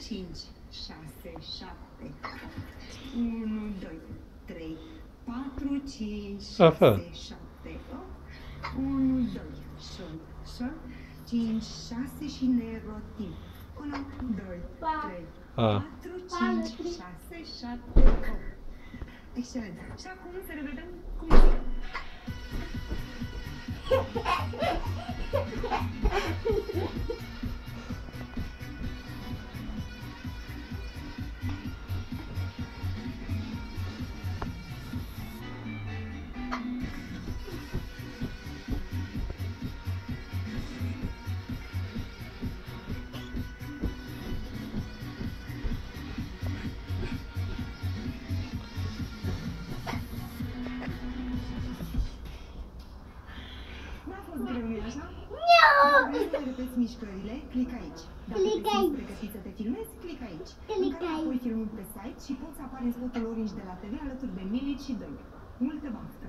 5, 6, 7, 1, 2, 3, 4, 5, 6, 7, 8, 1, 2, șol, 5, 6 și ne rotim. 1, 2, 3, 4, 5, 6, 7, 8. Excelent. Și acum să revedem cum e. Vrei să repeți mișcările? Clic aici. Dacă te simți pregătit să te filmezi, clic aici. Încărcă apoi filmul pe site și poți apare în spotul Orange de la TV alături de Milici și Doi. Multă baftă!